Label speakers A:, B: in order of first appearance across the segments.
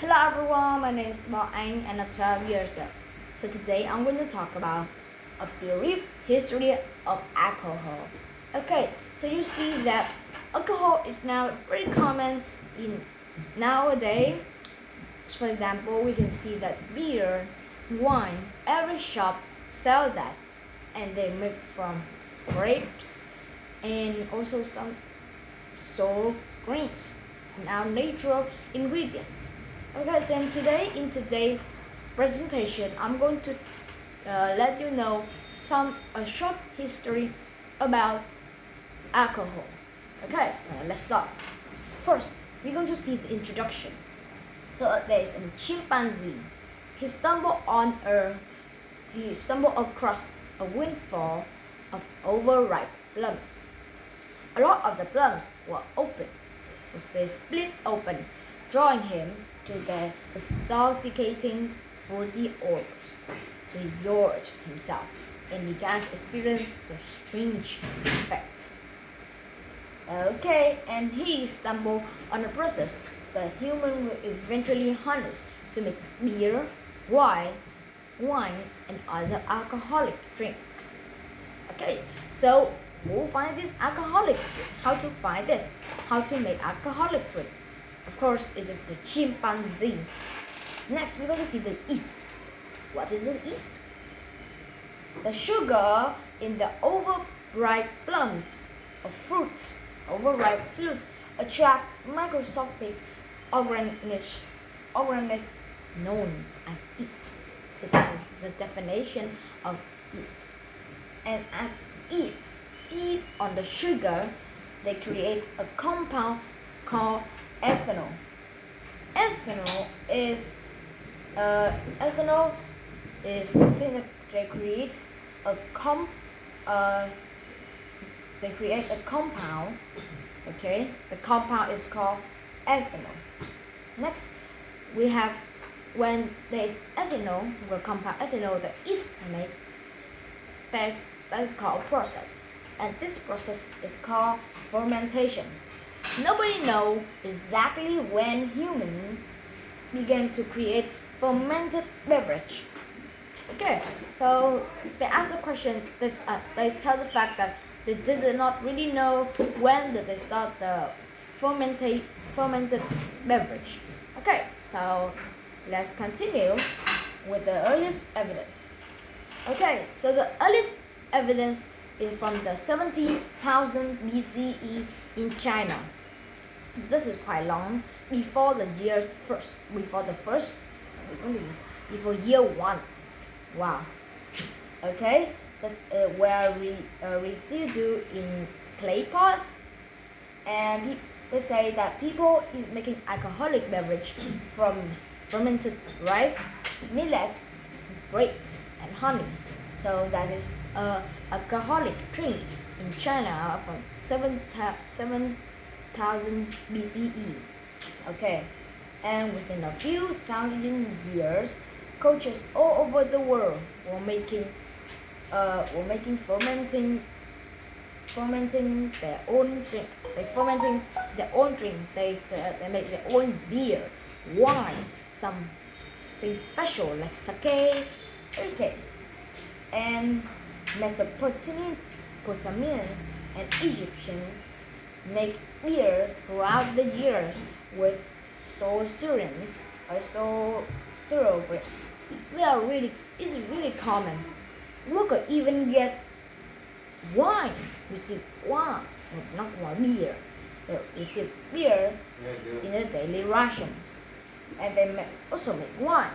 A: Hello everyone, my name is Bảo Anh and I'm 12 years old. So today I'm going to talk about a brief history of alcohol. Okay, so you see that alcohol is now very common in nowadays. For example, we can see that beer, wine, every shop sell that and they make from grapes and also some store grains and our natural ingredients. Okay, so in today's presentation, I'm going to let you know some a short history about alcohol. Okay, so let's start. First, we're going to see the introduction. So there is a chimpanzee. He stumbled across a windfall of overripe plums. A lot of the plums were open, they split open, drawing him to their intoxicating fruity odors. So he gorged himself and began to experience some strange effects. Okay, and he stumbled on a process that humans will eventually harness to make beer, wine, and other alcoholic drinks. Okay, so we'll find this alcoholic drink. How to find this? How to make alcoholic drink? Of course, it is the chimpanzee. Next, we're going to see the yeast. What is the yeast? The sugar in the overripe plums of fruits, overripe fruit, attracts microscopic organisms known as yeast. So this is the definition of yeast. And as yeast feed on the sugar, they create a compound called ethanol. Ethanol is something that they create a compound. Okay, the compound is called ethanol. Next, we have when there is ethanol, the compound ethanol, the yeast makes. That is called a process, and this process is called fermentation. Nobody knows exactly when humans began to create fermented beverage. Okay, so they ask the question. They tell the fact that they did not really know when did they start the fermented beverage. Okay, so let's continue with the earliest evidence. Okay, so the earliest evidence is from the 70,000 BCE in China. This is quite long. Before year 1. Wow. Okay, that's where residue in clay pots, and they say that people is making alcoholic beverage from fermented rice, millet, grapes, and honey. So that is alcoholic drink in China from 7,000 BCE. Okay, and within a few thousand years, cultures all over the world were making fermenting their own drink. They fermenting their own drink. They make their own beer, wine, something special like sake. Okay, and Mesopotamians and Egyptians make beer throughout the years with stored cereals or stored cereal grapes. It is really common. We could even get wine. Receive wine, not wine, beer. They receive beer in a daily ration, and they also make wine.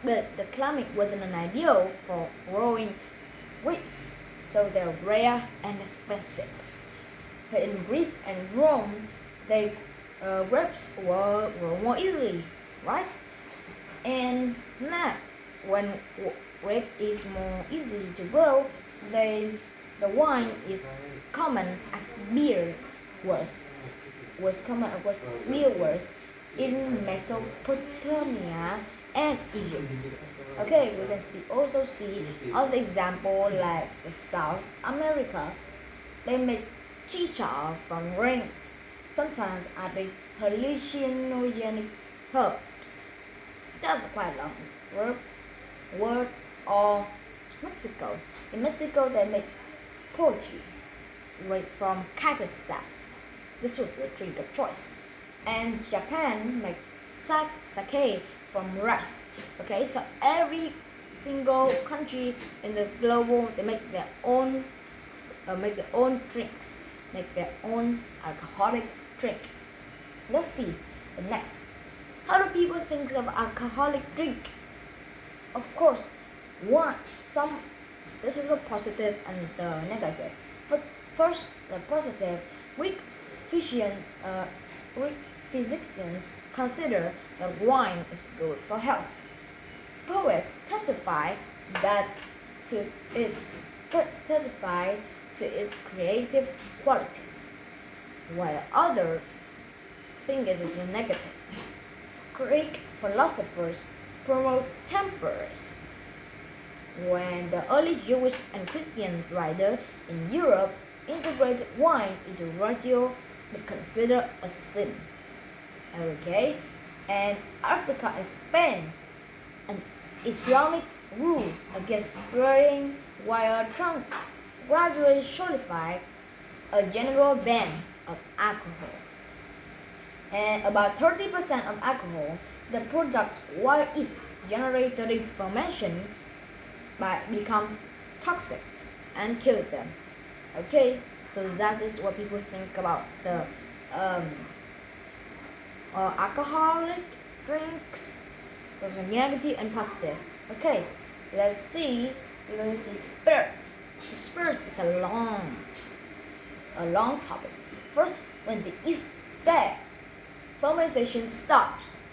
A: But the climate wasn't an ideal for growing grapes, so they're rare and expensive. So in Greece and Rome, grapes were more easily, right? And now, when grapes is more easily to grow, the wine is common as beer was in Mesopotamia and Egypt. Okay, we can also see other example like South America. They make chicha from grains, sometimes adding hallucinogenic herbs. that's quite a long word. Or Mexico. In Mexico, they make pulque from cactus saps. This was the drink of choice. And Japan make sake from rice. Okay, so every single country in the global, they make their own drinks, make their own alcoholic drink. Let's see the next. How do people think of alcoholic drink? Of course, this is the positive and the negative. But first, the positive. Greek physicians consider that wine is good for health. Poets testify to its creative qualities, while others think it is negative. Greek philosophers promote temperance. When the early Jewish and Christian writers in Europe integrated wine into ritual, they considered a sin. Okay, and Africa and Spain and Islamic rules against burning while drunk gradually solidified a general ban of alcohol. And about 30% of alcohol, the product while is generated during fermentation, become toxic and kill them. Okay, so that is what people think about the alcoholic drinks. There's a negative and positive. Okay, let's see. We're going to see spirits. So spirits is a long topic. First, when the yeast dead, fermentation stops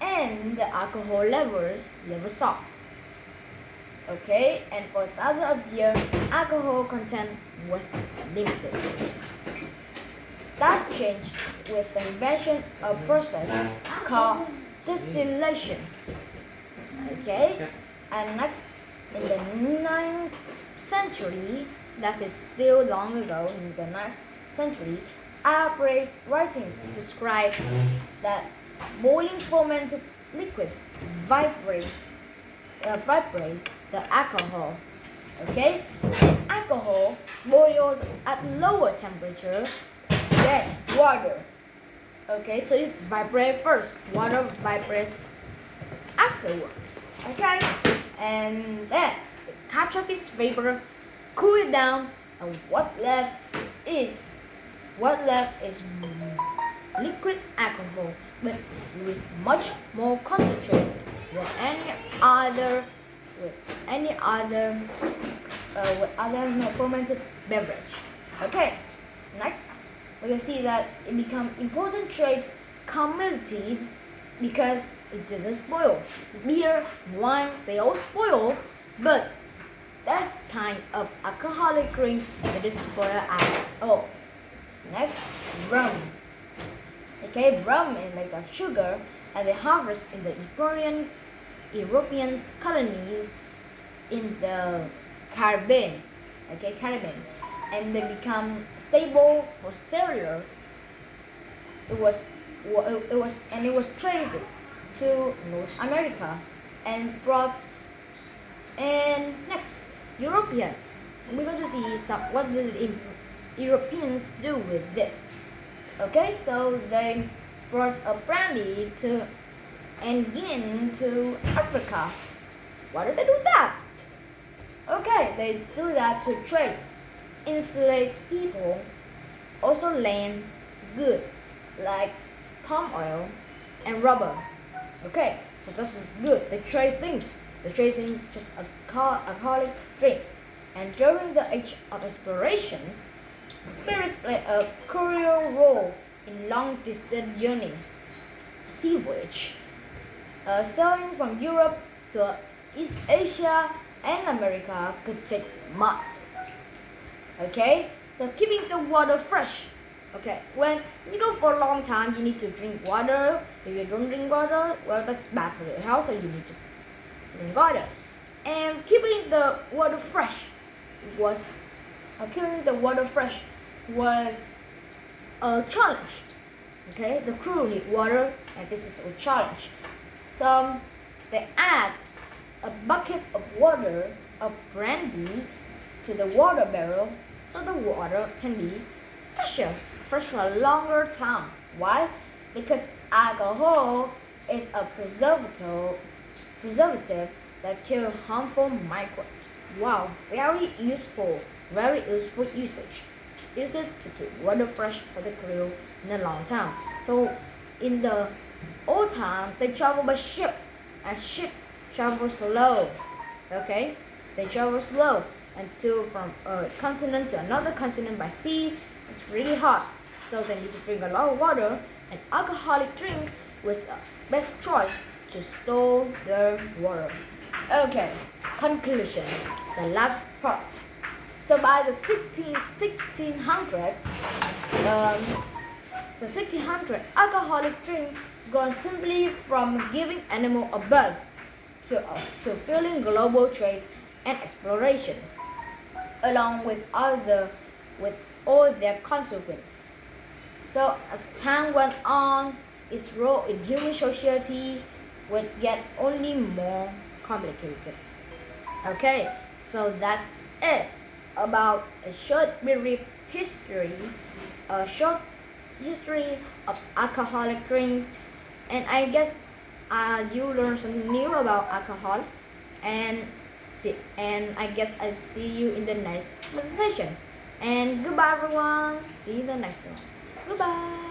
A: and the alcohol levels never stop. Okay, and for thousands of years, alcohol content was limited. That changed with the invention of a process called distillation. Okay, and next, in the 9th century, that is still long ago, in the 9th century, Arabic writings describe that boiling fermented liquids vibrates the alcohol. Okay, alcohol boils at lower temperature than water. Okay, so it vibrates first, water vibrates afterwards. Okay, and then capture this vapor, cool it down, and what left is liquid alcohol, but with much more concentrated than any other fermented beverage. Okay, next we can see that it become important trade commodities because it doesn't spoil. Beer, wine, they all spoil, but that's kind of alcoholic drink that doesn't spoil at all. Next, rum. Okay, rum is made of sugar and they harvest in the European colonies in the Caribbean. Okay, Caribbean, and they become stable for cellular. It was traded to North America and brought. And next, Europeans. We're going to see what the Europeans do with this. Okay, so they brought a brandy and gin to Africa. Why did they do that? Okay, they do that to trade enslaved people, also land goods like palm oil and rubber. Okay, so this is good. They trade things. They trade things just alcoholic drink. And during the age of explorations, spirits play a crucial role in long-distance journey, sea voyage, sailing from Europe to East Asia and America could take months. Okay, so keeping the water fresh. Okay, when you go for a long time, you need to drink water. If you don't drink water, well, that's bad for your health, so you need to drink water. And keeping the water fresh was a challenge. Okay, the crew need water, and this is a challenge. So they add a bucket of water, of brandy, to the water barrel so the water can be fresher for a longer time. Why? Because alcohol is a preservative that kill harmful microbes. Wow, very useful usage. Use it to keep water fresh for the grill in a long time. So in the old time, they travel by ship, and ship travel slow. Okay, they travel slow until from a continent to another continent by sea. It's really hot, so they need to drink a lot of water. An alcoholic drink was the best choice to store their water. Okay, conclusion. The last part. So by the 1600s, the 1600 alcoholic drink gone simply from giving animal a buzz to fueling global trade and exploration, along with all their consequences. So as time went on, its role in human society would get only more complicated. Okay, so that's it about a short history of alcoholic drinks, and I guess you learned something new about alcohol, and I guess I see you in the next presentation. And goodbye, everyone. See you in the next one. Goodbye.